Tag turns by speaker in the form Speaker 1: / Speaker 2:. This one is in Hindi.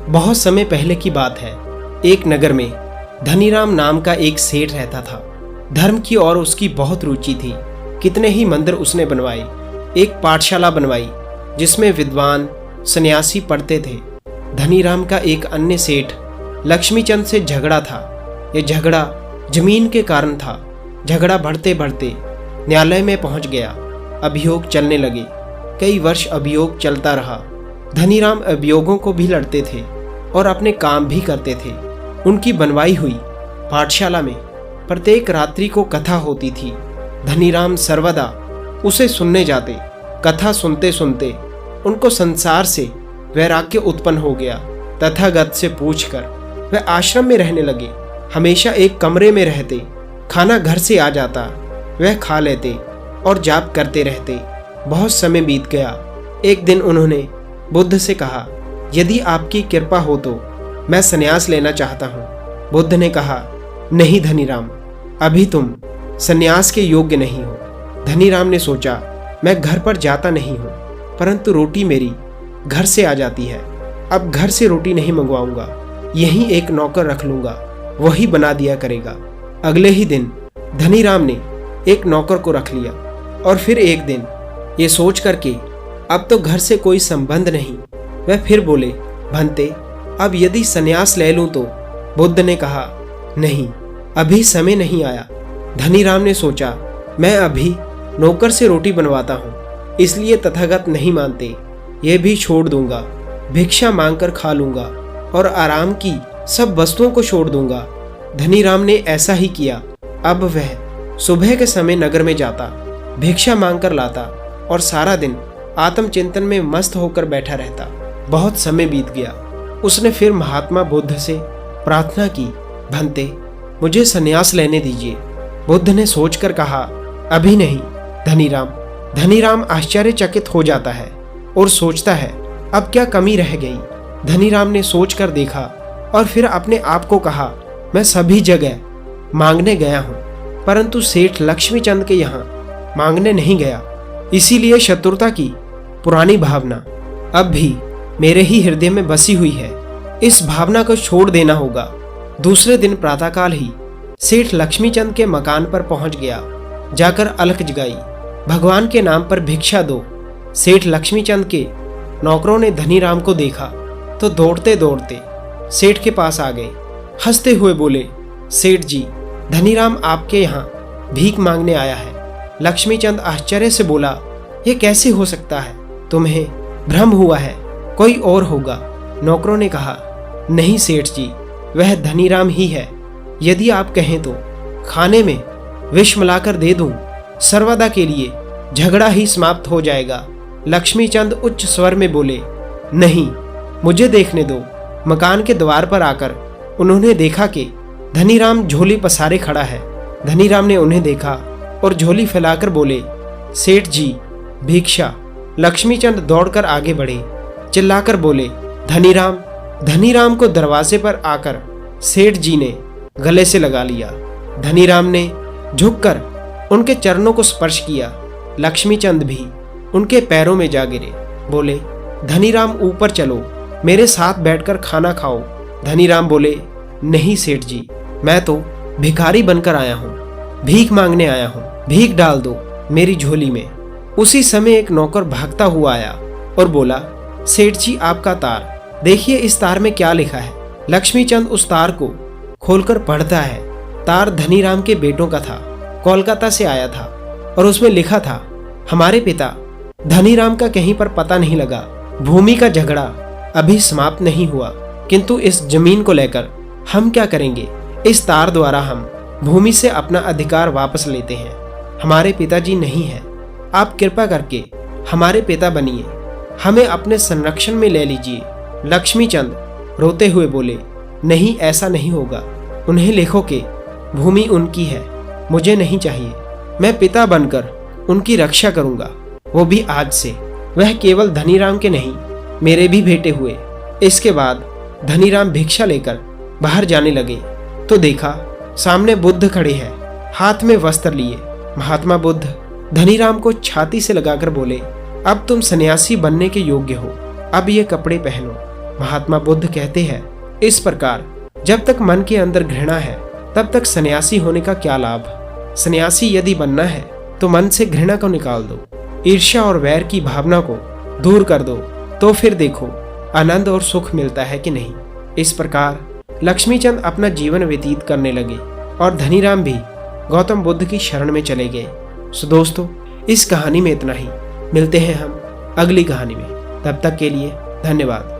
Speaker 1: बहुत समय पहले की बात है। एक नगर में धनीराम नाम का एक सेठ रहता था। धर्म की और उसकी बहुत रुचि थी। कितने ही मंदिर उसने बनवाए, एक पाठशाला बनवाई जिसमें विद्वान सन्यासी पढ़ते थे। धनीराम का एक अन्य सेठ लक्ष्मीचंद से झगड़ा था। यह झगड़ा जमीन के कारण था। झगड़ा बढ़ते बढ़ते न्यायालय में पहुंच गया। अभियोग चलने लगे। कई वर्ष अभियोग चलता रहा। धनीराम अभियोगों को भी लड़ते थे और अपने काम भी करते थे। उनकी बनवाई हुई पाठशाला में प्रत्येक रात्रि को कथा होती थी। धनीराम सर्वदा उसे सुनने जाते। कथा सुनते सुनते उनको संसार से वैराग्य उत्पन्न हो गया। तथागत से पूछकर वह आश्रम में रहने लगे। हमेशा एक कमरे में रहते। खाना घर से आ जाता, वह खा लेते और जाप करते रहते। बहुत समय बीत गया। एक दिन उन्होंने बुद्ध से कहा, यदि आपकी कृपा हो तो मैं संन्यास लेना चाहता हूँ। बुद्ध ने कहा, नहीं धनीराम, अभी तुम संन्यास के योग्य नहीं हो। धनीराम ने सोचा, मैं घर पर जाता नहीं हूँ, परंतु रोटी मेरी घर से आ जाती है। अब घर से रोटी नहीं मंगवाऊंगा, यहीं एक नौकर रख लूंगा, वही बना दिया करेगा। अगले ही दिन धनीराम ने एक नौकर को रख लिया। और फिर एक दिन ये सोच करके अब तो घर से कोई संबंध नहीं, वह फिर बोले, भंते अब यदि संन्यास ले लूं तो? बुद्ध ने कहा, नहीं, अभी समय नहीं आया। धनीराम ने सोचा, मैं अभी नौकर से रोटी बनवाता हूँ, इसलिए तथागत नहीं मानते। ये भी छोड़ दूंगा, भिक्षा मांगकर खा लूंगा और आराम की सब वस्तुओं को छोड़ दूंगा। धनीराम ने ऐसा ही किया। अब वह सुबह के समय नगर में जाता, भिक्षा मांगकर लाता और सारा दिन आत्मचिंतन में मस्त होकर बैठा रहता। बहुत समय बीत गया। उसने फिर महात्मा बुद्ध से प्रार्थना की, भंते मुझे संन्यास लेने दीजिए। बुद्ध ने सोचकर कहा, अभी नहीं धनीराम। धनीराम आश्चर्यचकित हो जाता है और सोचता है, अब क्या कमी रह गई। धनीराम ने सोचकर देखा और फिर अपने आप को कहा, मैं सभी जगह मांगने गया हूँ, परंतु सेठ लक्ष्मीचंद के यहाँ मांगने नहीं गया। इसीलिए शत्रुता की पुरानी भावना अब भी मेरे ही हृदय में बसी हुई है। इस भावना को छोड़ देना होगा। दूसरे दिन प्रातःकाल ही सेठ लक्ष्मीचंद के मकान पर पहुंच गया। जाकर अलख जगाई, भगवान के नाम पर भिक्षा दो। सेठ लक्ष्मीचंद के नौकरों ने धनीराम को देखा तो दौड़ते दौड़ते सेठ के पास आ गए। हंसते हुए बोले, सेठ जी, धनीराम आपके यहाँ भीख मांगने आया है। लक्ष्मीचंद आश्चर्य से बोला, यह कैसे हो सकता है? तुम्हें भ्रम हुआ है, कोई और होगा। नौकरों ने कहा, नहीं सेठ जी, वह धनीराम ही है। यदि आप कहें तो खाने में विष मिलाकर दे दूं, सर्वदा के लिए झगड़ा ही समाप्त हो जाएगा। लक्ष्मीचंद उच्च स्वर में बोले, नहीं, मुझे देखने दो। मकान के द्वार पर आकर उन्होंने देखा कि धनीराम झोली पसारे खड़ा है। धनीराम ने उन्हें देखा और झोली फैलाकर बोले, सेठ जी भिक्षा। लक्ष्मीचंद दौड़कर आगे बढ़े, चिल्लाकर बोले, धनीराम। धनीराम को दरवाजे पर आकर सेठ जी ने गले से लगा लिया। धनीराम ने झुककर उनके चरणों को स्पर्श किया। लक्ष्मीचंद भी उनके पैरों में जा गिरे। बोले, धनीराम ऊपर चलो, मेरे साथ बैठकर खाना खाओ। धनीराम बोले, नहीं सेठ जी, मैं तो भिखारी बनकर आया हूँ, भीख मांगने आया हूँ, भीख डाल दो मेरी झोली में। उसी समय एक नौकर भागता हुआ आया और बोला, सेठ जी आपका तार, देखिए इस तार में क्या लिखा है। लक्ष्मीचंद उस तार को खोलकर पढ़ता है। तार धनीराम के बेटों का था, कोलकाता से आया था और उसमें लिखा था, हमारे पिता धनीराम का कहीं पर पता नहीं लगा। भूमि का झगड़ा अभी समाप्त नहीं हुआ, किंतु इस जमीन को लेकर हम क्या करेंगे? इस तार द्वारा हम भूमि से अपना अधिकार वापस लेते हैं। हमारे पिताजी नहीं है, आप कृपा करके हमारे पिता बनिए, हमें अपने संरक्षण में ले लीजिए। लक्ष्मीचंद रोते हुए बोले, नहीं, ऐसा नहीं होगा। उन्हें लिखो कि भूमि उनकी है, मुझे नहीं चाहिए। मैं पिता बनकर उनकी रक्षा करूंगा, वो भी आज से। वह केवल धनीराम के नहीं, मेरे भी बेटे हुए। इसके बाद धनीराम भिक्षा लेकर बाहर जाने लगे तो देखा सामने बुद्ध खड़े हैं, हाथ में वस्त्र लिए। महात्मा बुद्ध धनीराम को छाती से लगाकर बोले, अब तुम सन्यासी बनने के योग्य हो, अब ये कपड़े पहनो। महात्मा बुद्ध कहते हैं, इस प्रकार जब तक मन के अंदर घृणा है तब तक सन्यासी होने का क्या लाभ। सन्यासी यदि बनना है तो मन से घृणा को निकाल दो, ईर्ष्या और वैर की भावना को दूर कर दो, तो फिर देखो आनंद और सुख मिलता है कि नहीं। इस प्रकार लक्ष्मीचंद अपना जीवन व्यतीत करने लगे और धनीराम भी गौतम बुद्ध की शरण में चले गए। सो दोस्तों, इस कहानी में इतना ही। मिलते हैं हम अगली कहानी में, तब तक के लिए धन्यवाद।